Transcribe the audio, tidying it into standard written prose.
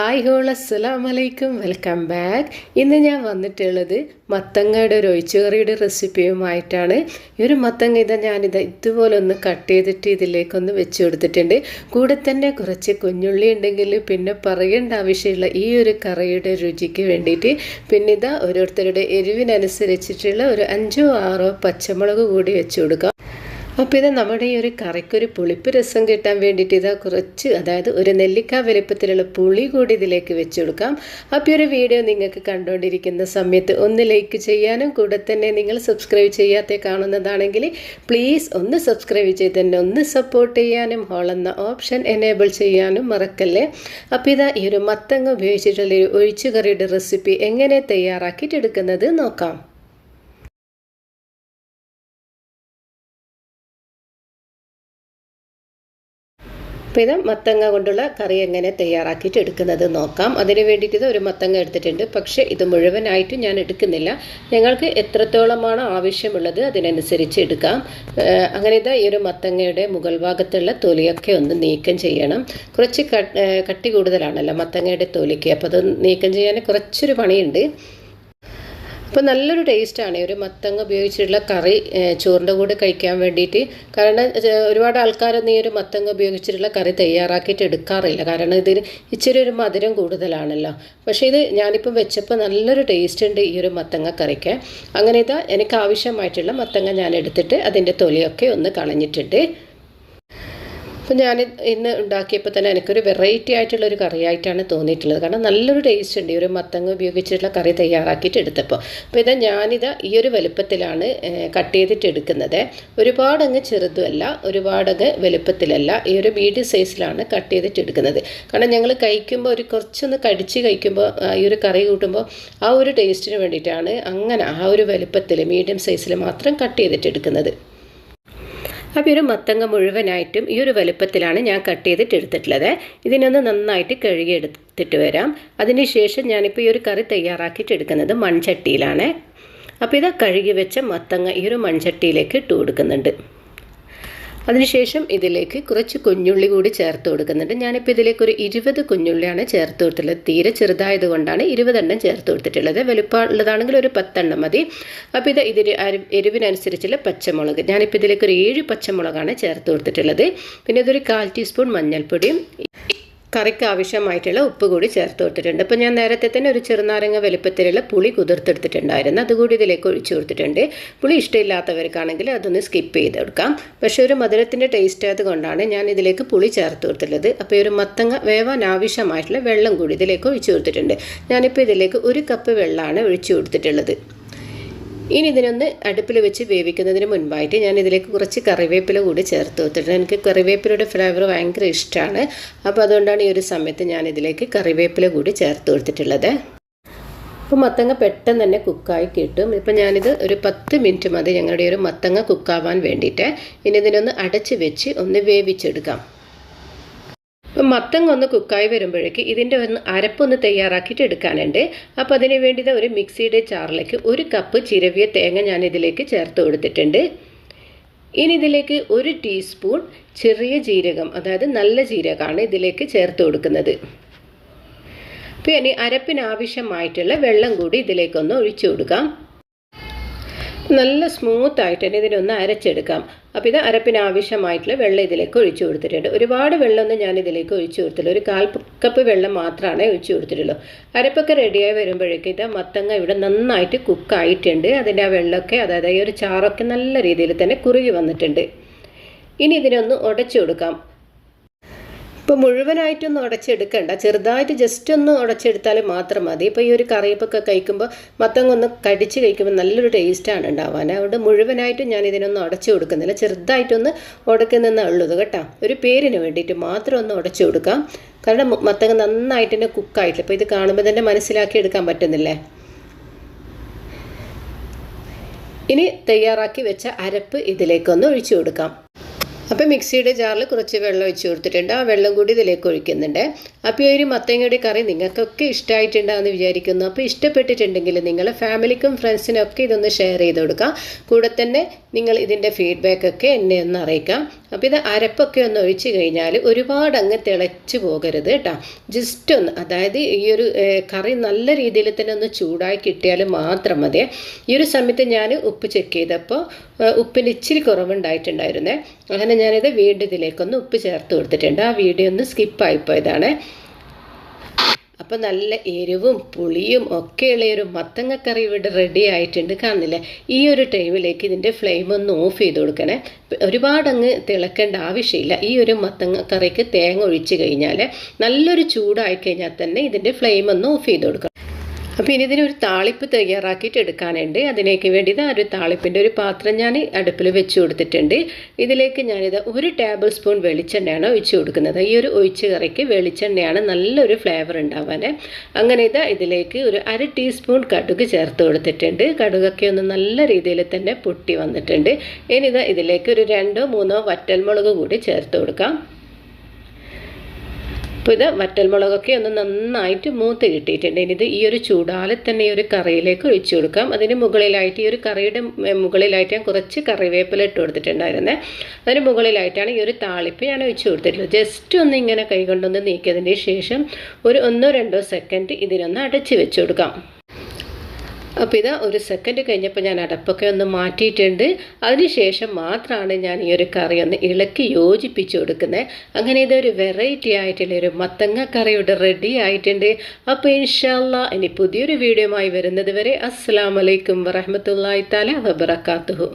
Hi whole അസ്സലാമു അലൈക്കും, welcome back. ഇന്ന് ഞാൻ വന്നിട്ടുള്ളത് മത്തങ്ങയുടെ ഒരു ഒഴിച്ചുകറിയുടെ റെസിപ്പിയുമായിട്ടാണ്. ഈ ഒരു മത്തങ്ങ ഇതുപോലെ ഒന്ന് കട്ട് ചെയ്തിട്ട് ഇതിലേക്കൊന്ന് വെച്ച് കൊടുത്തിട്ടുണ്ട്. കൂടെ തന്നെ കുറച്ച് കുഞ്ഞുള്ളി ഉണ്ടെങ്കിൽ പിന്നെ പറയേണ്ട ആവശ്യമുള്ള ഈ ഒരു കറിയുടെ രുചിക്ക് വേണ്ടിയിട്ട് പിന്നെ ഓരോരുത്തരുടെ എരിവിനനുസരിച്ചിട്ടുള്ള ഒരു 5-6 പച്ചമുളക് കൂടി വെച്ച് കൊടുക്കാം. അപ്പോൾ ഇത് നമ്മുടെ ഈ ഒരു കറിക്കൊരു പുളിപ്പ് രസം കിട്ടാൻ വേണ്ടിയിട്ട് കുറച്ച്, അതായത് ഒരു നെല്ലിക്ക വലിപ്പത്തിലുള്ള പുളി കൂടി ഇതിലേക്ക് വെച്ച് കൊടുക്കാം. അപ്പോൾ ഈ ഒരു വീഡിയോ നിങ്ങൾക്ക് കണ്ടുകൊണ്ടിരിക്കുന്ന സമയത്ത് ഒന്ന് ലൈക്ക് ചെയ്യാനും കൂടെ തന്നെ നിങ്ങൾ സബ്സ്ക്രൈബ് ചെയ്യാതെ കാണുന്നതാണെങ്കിൽ പ്ലീസ് ഒന്ന് സബ്സ്ക്രൈബ് ചെയ്ത് തന്നെ ഒന്ന് സപ്പോർട്ട് ചെയ്യാനും ഹോൾ എന്ന ഓപ്ഷൻ എനേബിൾ ചെയ്യാനും മറക്കല്ലേ. അപ്പോൾ ഈ ഒരു മത്തങ്ങ ഉപയോഗിച്ചിട്ടുള്ളൊരു ഒഴിച്ചുകറിയുടെ റെസിപ്പി എങ്ങനെ തയ്യാറാക്കിയിട്ടെടുക്കുന്നത് നോക്കാം. അപ്പോൾ ഇത് മത്തങ്ങ കൊണ്ടുള്ള കറി എങ്ങനെ തയ്യാറാക്കിയിട്ട് എടുക്കുന്നത് നോക്കാം. അതിന് വേണ്ടിയിട്ട് ഒരു മത്തങ്ങ എടുത്തിട്ടുണ്ട്. പക്ഷേ ഇത് മുഴുവനായിട്ട് ഞാൻ എടുക്കുന്നില്ല. ഞങ്ങൾക്ക് എത്രത്തോളമാണ് ആവശ്യമുള്ളത് അതിനനുസരിച്ച് എടുക്കാം. അങ്ങനെ ഈ ഒരു മത്തങ്ങയുടെ മുകൾ ഭാഗത്തുള്ള തൊലിയൊക്കെ ഒന്ന് നീക്കം ചെയ്യണം. കുറച്ച് കട്ടി കൂടുതലാണല്ലോ മത്തങ്ങയുടെ തൊലിക്ക്. അപ്പോൾ അത് നീക്കം ചെയ്യാൻ കുറച്ചൊരു പണിയുണ്ട്. അപ്പോൾ നല്ലൊരു ടേസ്റ്റാണ് ഒരു മത്തങ്ങ ഉപയോഗിച്ചിട്ടുള്ള കറി ചോറിൻ്റെ കൂടെ കഴിക്കാൻ വേണ്ടിയിട്ട്. കാരണം ഒരുപാട് ആൾക്കാരൊന്നും ഈ ഒരു മത്തങ്ങ ഉപയോഗിച്ചിട്ടുള്ള കറി തയ്യാറാക്കിയിട്ട് എടുക്കാറില്ല. കാരണം ഇതിന് ഇച്ചിരി ഒരു മധുരം കൂടുതലാണല്ലോ. പക്ഷേ ഇത് ഞാനിപ്പം വെച്ചപ്പോൾ നല്ലൊരു ടേസ്റ്റ് ഉണ്ട് ഈ ഒരു മത്തങ്ങ കറിക്ക്. അങ്ങനെ എനിക്ക് ആവശ്യമായിട്ടുള്ള മത്തങ്ങ ഞാൻ എടുത്തിട്ട് അതിൻ്റെ തൊലിയൊക്കെ ഒന്ന് കളഞ്ഞിട്ടുണ്ട്. അപ്പോൾ ഞാൻ ഇന്ന് ഉണ്ടാക്കിയപ്പോൾ തന്നെ എനിക്കൊരു വെറൈറ്റി ആയിട്ടുള്ളൊരു കറിയായിട്ടാണ് തോന്നിയിട്ടുള്ളത്. കാരണം നല്ലൊരു ടേസ്റ്റ് ഉണ്ട് ഈ ഒരു മത്തങ്ങ ഉപയോഗിച്ചിട്ടുള്ള കറി തയ്യാറാക്കിയിട്ട് എടുത്തപ്പോൾ. അപ്പോൾ ഈ ഒരു വലുപ്പത്തിലാണ് കട്ട് ചെയ്തിട്ട് എടുക്കുന്നത്. ഒരുപാടങ്ങ് ചെറുതുമല്ല, ഒരുപാടങ്ങ് വലുപ്പത്തിലല്ല, ഈ ഒരു മീഡിയം സൈസിലാണ് കട്ട് ചെയ്തിട്ട് എടുക്കുന്നത്. കാരണം ഞങ്ങൾ കഴിക്കുമ്പോൾ കുറച്ചൊന്ന് കടിച്ച് കഴിക്കുമ്പോൾ ഈ ഒരു കറി കൂട്ടുമ്പോൾ ആ ഒരു ടേസ്റ്റിന് വേണ്ടിയിട്ടാണ് അങ്ങനെ ആ ഒരു വലുപ്പത്തിൽ മീഡിയം സൈസിൽ മാത്രം കട്ട് ചെയ്തിട്ട് എടുക്കുന്നത്. അപ്പോൾ ഈ ഒരു മത്തങ്ങ മുഴുവനായിട്ടും ഈ ഒരു വലുപ്പത്തിലാണ് ഞാൻ കട്ട് ചെയ്തിട്ട് എടുത്തിട്ടുള്ളത്. ഇതിനൊന്ന് നന്നായിട്ട് കഴുകി എടുത്തിട്ട് വരാം. അതിനുശേഷം ഞാനിപ്പോൾ ഈ ഒരു കറി തയ്യാറാക്കിയിട്ട് എടുക്കുന്നത് മൺചട്ടിയിലാണ്. അപ്പോൾ കഴുകി വെച്ച മത്തങ്ങ ഈ ഒരു മൺചട്ടിയിലേക്ക് ഇട്ട് കൊടുക്കുന്നുണ്ട്. അതിനുശേഷം ഇതിലേക്ക് കുറച്ച് കുഞ്ഞുള്ളി കൂടി ചേർത്ത് കൊടുക്കുന്നുണ്ട്. ഞാനിപ്പോൾ ഇതിലേക്ക് ഒരു 20 കുഞ്ഞുള്ളിയാണ് ചേർത്ത് കൊടുത്തിട്ടുള്ളത്. തീരെ ചെറുതായത് കൊണ്ടാണ് 20 എണ്ണം ചേർത്ത് കൊടുത്തിട്ടുള്ളത്. വലുപ്പമുള്ളതാണെങ്കിൽ ഒരു 10 എണ്ണം മതി. അപ്പോൾ ഇതിന് എരിവിനനുസരിച്ചുള്ള പച്ചമുളക് ഞാനിപ്പോൾ ഇതിലേക്ക് ഒരു 7 പച്ചമുളകാണ് ചേർത്ത് കൊടുത്തിട്ടുള്ളത്. പിന്നെ ഇതൊരു 1/4 ടീസ്പൂൺ മഞ്ഞൾപ്പൊടിയും കറിക്ക് ആവശ്യമായിട്ടുള്ള ഉപ്പ് കൂടി ചേർത്ത് കൊടുത്തിട്ടുണ്ട്. അപ്പോൾ ഞാൻ നേരത്തെ തന്നെ ഒരു ചെറുനാരങ്ങ വലുപ്പത്തിലുള്ള പുളി കുതിർത്തെടുത്തിട്ടുണ്ടായിരുന്നു. അതുകൂടി ഇതിലേക്ക് ഒഴിച്ചു കൊടുത്തിട്ടുണ്ട്. പുളി ഇഷ്ടമില്ലാത്തവർക്കാണെങ്കിൽ അതൊന്ന് സ്കിപ്പ് ചെയ്ത് കൊടുക്കാം. പക്ഷേ ഒരു മധുരത്തിൻ്റെ ടേസ്റ്റ് ആയതുകൊണ്ടാണ് ഞാൻ ഇതിലേക്ക് പുളി ചേർത്ത് കൊടുത്തിട്ടുള്ളത്. അപ്പോൾ ഈ ഒരു മത്തങ്ങ വേവാൻ ആവശ്യമായിട്ടുള്ള വെള്ളം കൂടി ഇതിലേക്ക് ഒഴിച്ചു കൊടുത്തിട്ടുണ്ട്. ഞാനിപ്പോൾ ഇതിലേക്ക് 1 കപ്പ് വെള്ളമാണ് ഒഴിച്ചു കൊടുത്തിട്ടുള്ളത്. ഇനി ഇതിനൊന്ന് അടുപ്പിൽ വെച്ച് വേവിക്കുന്നതിന് മുൻപായിട്ട് ഞാൻ ഇതിലേക്ക് കുറച്ച് കറിവേപ്പില കൂടി ചേർത്ത് കൊടുത്തിട്ടുണ്ട്. എനിക്ക് കറിവേപ്പിലയുടെ ഫ്ലേവർ ഭയങ്കര ഇഷ്ടമാണ്. അപ്പോൾ അതുകൊണ്ടാണ് ഈ ഒരു സമയത്ത് ഞാൻ ഇതിലേക്ക് കറിവേപ്പില കൂടി ചേർത്ത് കൊടുത്തിട്ടുള്ളത്. അപ്പോൾ മത്തങ്ങ പെട്ടെന്ന് തന്നെ കുക്കായി കിട്ടും. ഇപ്പോൾ ഞാനിത് ഒരു 10 മിനിറ്റ് മതി ഞങ്ങളുടെ ഒരു മത്തങ്ങ കുക്കാവാൻ വേണ്ടിയിട്ട്. ഇനി ഇതിനൊന്ന് അടച്ച് വെച്ച് ഒന്ന് വേവിച്ചെടുക്കാം. അപ്പം മത്തങ്ങ ഒന്ന് കുക്കായി വരുമ്പോഴേക്ക് ഇതിൻ്റെ അരപ്പൊന്ന് തയ്യാറാക്കിയിട്ട് എടുക്കാനുണ്ട്. അപ്പോൾ അതിന് വേണ്ടി ഒരു മിക്സിയുടെ ജാറിലേക്ക് 1 കപ്പ് ചിരവിയ തേങ്ങ ഞാൻ ഇതിലേക്ക് ചേർത്ത് കൊടുത്തിട്ടുണ്ട്. ഇനി ഇതിലേക്ക് 1 ടീസ്പൂൺ ചെറിയ ജീരകം, അതായത് നല്ല ജീരകമാണ് ഇതിലേക്ക് ചേർത്ത് കൊടുക്കുന്നത്. പിന്നെ അരപ്പിന് ആവശ്യമായിട്ടുള്ള വെള്ളം കൂടി ഇതിലേക്കൊന്ന് ഒഴിച്ചു കൊടുക്കാം. നല്ല സ്മൂത്തായിട്ട് തന്നെ ഇതിനൊന്ന് അരച്ചെടുക്കാം. അപ്പോൾ അരപ്പിന് ആവശ്യമായിട്ടുള്ള വെള്ളം ഇതിലേക്ക് ഒഴിച്ചു കൊടുത്തിട്ടുണ്ട്. ഒരുപാട് വെള്ളമൊന്നും ഞാൻ ഇതിലേക്ക് ഒഴിച്ചു കൊടുത്തില്ല. ഒരു 1/4 കപ്പ് വെള്ളം മാത്രമാണ് ഒഴിച്ചു കൊടുത്തിട്ടുള്ളൂ. അരപ്പൊക്കെ റെഡിയായി വരുമ്പോഴേക്ക് മത്തങ്ങ ഇവിടെ നന്നായിട്ട് കുക്കായിട്ടുണ്ട്. അതിൻ്റെ ആ വെള്ളമൊക്കെ, അതായത് ഈ ഒരു ചാറൊക്കെ നല്ല രീതിയിൽ തന്നെ കുറുകി വന്നിട്ടുണ്ട്. ഇനി ഇതിനൊന്ന് ഉടച്ചു കൊടുക്കാം. ഇപ്പോൾ മുഴുവനായിട്ടൊന്നും ഉടച്ചെടുക്കണ്ട, ചെറുതായിട്ട് ജസ്റ്റ് ഒന്ന് ഉടച്ചെടുത്താൽ മാത്രം മതി. ഇപ്പോൾ ഈ ഒരു കറിയപ്പൊക്കെ കഴിക്കുമ്പോൾ മത്തങ്ങ ഒന്ന് കടിച്ച് കഴിക്കുമ്പോൾ നല്ലൊരു ടേസ്റ്റാണ് ഉണ്ടാവാൻ. അതുകൊണ്ട് മുഴുവനായിട്ടും ഞാൻ ഇതിനൊന്നും ഉടച്ചു കൊടുക്കുന്നില്ല, ചെറുതായിട്ടൊന്ന് ഉടക്കുന്നേ ഉള്ളത് കേട്ടോ. ഒരു പേരിന് വേണ്ടിയിട്ട് മാത്രം ഒന്ന് ഉടച്ചു കൊടുക്കാം. കാരണം മത്തങ്ങ നന്നായിട്ട് തന്നെ കുക്കായിട്ടില്ല. ഇപ്പോൾ ഇത് കാണുമ്പോൾ തന്നെ മനസ്സിലാക്കി എടുക്കാൻ പറ്റുന്നില്ലേ. ഇനി തയ്യാറാക്കി വെച്ച അരപ്പ് ഇതിലേക്കൊന്ന് ഒഴിച്ചു കൊടുക്കാം. അപ്പോൾ മിക്സിയുടെ ജാറിൽ കുറച്ച് വെള്ളം ഒഴിച്ച് കൊടുത്തിട്ടുണ്ട്. ആ വെള്ളം കൂടി ഇതിലേക്ക് ഒഴിക്കുന്നുണ്ട്. അപ്പോൾ ഈ ഒരു മത്തങ്ങയുടെ കറി നിങ്ങൾക്കൊക്കെ ഇഷ്ടമായിട്ടുണ്ടാകുമെന്ന് വിചാരിക്കുന്നു. അപ്പോൾ ഇഷ്ടപ്പെട്ടിട്ടുണ്ടെങ്കിൽ നിങ്ങളുടെ ഫാമിലിക്കും ഫ്രണ്ട്സിനും ഒക്കെ ഇതൊന്ന് ഷെയർ ചെയ്ത് കൊടുക്കാം. കൂടെ തന്നെ നിങ്ങൾ ഇതിൻ്റെ ഫീഡ്ബാക്കൊക്കെ എന്നെ ഒന്ന് അറിയിക്കാം. അപ്പോൾ ഇത് അരപ്പൊക്കെ ഒന്ന് ഒഴിച്ച് കഴിഞ്ഞാൽ ഒരുപാട് അങ്ങ് തിളച്ച് പോകരുത് കേട്ടോ. ജസ്റ്റ് ഒന്ന്, അതായത് ഈ ഒരു കറി നല്ല രീതിയിൽ തന്നെ ഒന്ന് ചൂടായി കിട്ടിയാൽ മാത്രം മതി. ഈ ഒരു സമയത്ത് ഞാൻ ഉപ്പ് ചെക്ക് ചെയ്തപ്പോൾ ഉപ്പിന് ഇച്ചിരി കുറവുണ്ടായിട്ടുണ്ടായിരുന്നേ. അങ്ങനെ ഞാനിത് വീണ്ടും ഇതിലേക്കൊന്ന് ഉപ്പ് ചേർത്ത് കൊടുത്തിട്ടുണ്ട്. ആ വീഡിയോ ഒന്ന് സ്കിപ്പായിപ്പോയതാണ്. അപ്പോൾ നല്ല എരിവും പുളിയും ഒക്കെയുള്ള ഒരു മത്തങ്ങക്കറി ഇവിടെ റെഡി ആയിട്ടുണ്ട്. കാണുന്നില്ലേ? ഈ ഒരു ടൈമിലേക്ക് ഇതിൻ്റെ ഫ്ലെയിം ഒന്ന് ഓഫ് ചെയ്ത് കൊടുക്കണേ. ഒരുപാട് അങ്ങ് തിളക്കേണ്ട ആവശ്യമില്ല. ഈ ഒരു മത്തങ്ങക്കറിക്ക് തേങ്ങ ഒഴിച്ച് കഴിഞ്ഞാൽ നല്ലൊരു ചൂടായി കഴിഞ്ഞാൽ തന്നെ ഇതിൻ്റെ ഫ്ലെയിം ഒന്ന് ഓഫ് ചെയ്ത് കൊടുക്കണം. അപ്പോൾ ഇനി ഇതിനൊരു താളിപ്പ് തയ്യാറാക്കിയിട്ട് എടുക്കാനുണ്ട്. അതിലേക്ക് വേണ്ടിയിട്ട് ഒരു താളിപ്പിൻ്റെ ഒരു പാത്രം ഞാൻ അടുപ്പിൽ വെച്ച് കൊടുത്തിട്ടുണ്ട്. ഇതിലേക്ക് ഞാനിത് 1 ടേബിൾ സ്പൂൺ വെളിച്ചെണ്ണയാണ് ഒഴിച്ച് കൊടുക്കുന്നത്. ഈ ഒരു ഒഴിച്ച് കറിക്ക് വെളിച്ചെണ്ണയാണ് നല്ലൊരു ഫ്ലേവർ ഉണ്ടാവാൻ. അങ്ങനെ ഇതിലേക്ക് ഒരു 1/2 ടീസ്പൂൺ കടുക് ചേർത്ത് കൊടുത്തിട്ടുണ്ട്. കടുകൊക്കെ ഒന്ന് നല്ല രീതിയിൽ തന്നെ പൊട്ടി വന്നിട്ടുണ്ട്. ഇനി ഇതിലേക്ക് ഒരു 2-3 വറ്റൽമുളക് കൂടി ചേർത്ത് കൊടുക്കാം. അപ്പോൾ ഇത് വറ്റൽമുളകൊക്കെ ഒന്ന് നന്നായിട്ട് മൂത്ത് കിട്ടിയിട്ടുണ്ട്. ഇനി ഈ ഒരു ചൂടാലെ തന്നെ ഈ ഒരു കറിയിലേക്ക് ഒഴിച്ചു കൊടുക്കാം. അതിന് മുകളിലായിട്ട് ഈ ഒരു കറിയുടെ മുകളിലായിട്ട് ഞാൻ കുറച്ച് കറിവേപ്പില ഇട്ട് കൊടുത്തിട്ടുണ്ടായിരുന്നേ. അതിന് മുകളിലായിട്ടാണ് ഈ ഒരു താളിപ്പ് ഞാൻ ഒഴിച്ചു കൊടുത്തിട്ടുള്ളത്. ജസ്റ്റ് ഒന്ന് ഇങ്ങനെ കൈകൊണ്ടൊന്ന് നീക്കിയതിന് ശേഷം ഒരു 1-2 സെക്കൻഡ് ഇതിനൊന്ന് അടച്ച് വെച്ച് കൊടുക്കാം. അപ്പോൾ ഇത് 1 സെക്കൻഡ് കഴിഞ്ഞപ്പോൾ ഞാൻ അടപ്പൊക്കെ ഒന്ന് മാറ്റിയിട്ടുണ്ട്. അതിനുശേഷം മാത്രമാണ് ഞാൻ ഈ ഒരു കറി ഒന്ന് ഇളക്കി യോജിപ്പിച്ച് കൊടുക്കുന്നത്. അങ്ങനെ ഇതൊരു വെറൈറ്റി ആയിട്ടുള്ള ഒരു മത്തങ്ങ കറി ഇവിടെ റെഡി ആയിട്ടുണ്ട്. അപ്പോൾ ഇൻഷാ അല്ലാഹ് ഇനി പുതിയൊരു വീഡിയോയുമായി വരുന്നത് വരെ അസ്സലാമു അലൈക്കും വറഹ്മത്തുള്ളാഹി തആല വബറകാതുഹു.